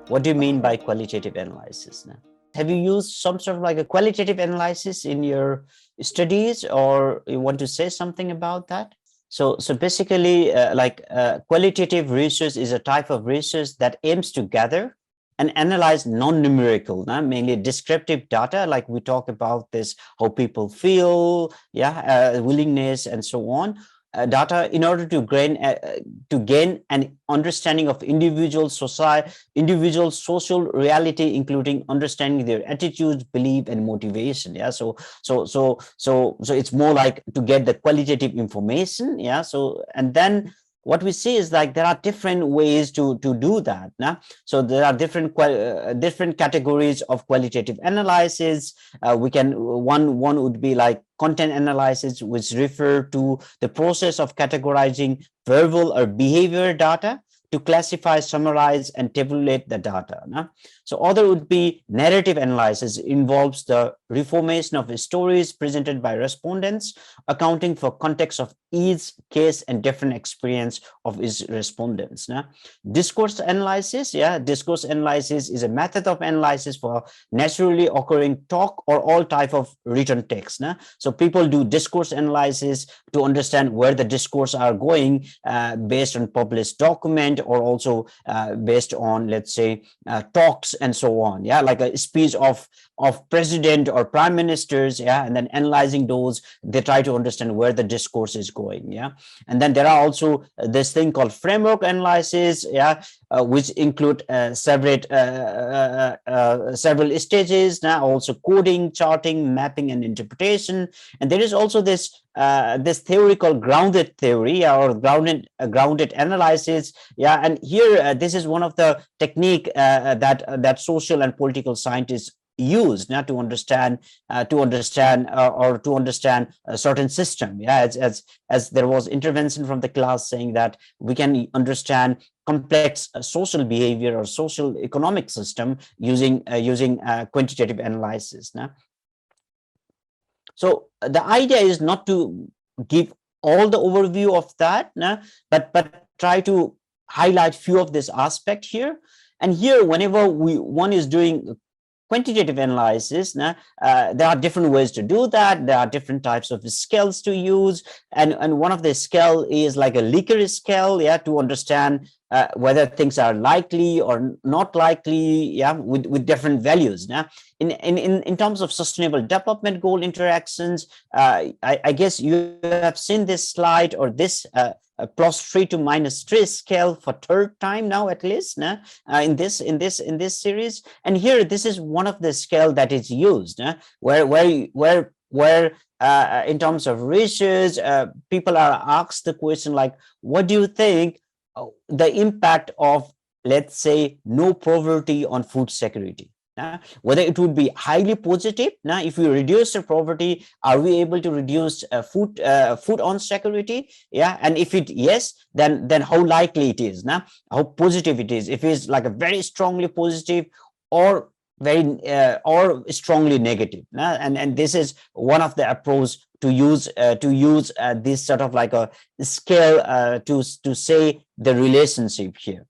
What do you mean by qualitative analysis now? Have you used some sort of like a qualitative analysis in your studies, or you want to say something about that? So basically, qualitative research is a type of research that aims to gather and analyze non-numerical, mainly descriptive data, like we talk about this, how people feel, willingness, and so on, data in order to gain an understanding of individual social reality, including understanding their attitudes, belief, and motivation. So it's more like to get the qualitative information. So, and then what we see is like there are different ways to do that. So there are different categories of qualitative analysis. We can one would be like content analysis, which refer to the process of categorizing verbal or behavior data to classify, summarize, and tabulate the data. So other would be narrative analysis, involves the reformation of stories presented by respondents, accounting for context of each case and different experience of its respondents. Discourse analysis, discourse analysis is a method of analysis for naturally occurring talk or all type of written text. So people do discourse analysis to understand where the discourse are going, based on published document, or also based on, let's say, talks and so on. Like a speech of president or prime ministers, and then analyzing those, they try to understand where the discourse is going. And then there are also this thing called framework analysis, which include several stages. Now also coding, charting, mapping, and interpretation. And there is also this theory called grounded theory, or grounded analysis. And here this is one of the technique that social and political scientists use now to understand a certain system. As there was intervention from the class saying that we can understand complex social behavior or social economic system using quantitative analysis. So the idea is not to give all the overview of that, but try to highlight few of this aspect here. And here, whenever one is doing quantitative analysis, there are different ways to do that. There are different types of scales to use, and one of the scale is like a Likert scale, to understand whether things are likely or not likely, with different values. In terms of sustainable development goal interactions, I guess you have seen this slide, or this +3 to -3 scale for third time now, at least, in this series. And here, this is one of the scale that is used, where in terms of research, people are asked the question like, what do you think the impact of, let's say, no poverty on food security? Whether it would be highly positive. If we reduce the poverty, are we able to reduce food on security? And if it yes, then how likely it is, how positive it is, if it's like a very strongly positive, or very or strongly negative. And this is one of the approach to use this sort of like a scale to say the relationship here.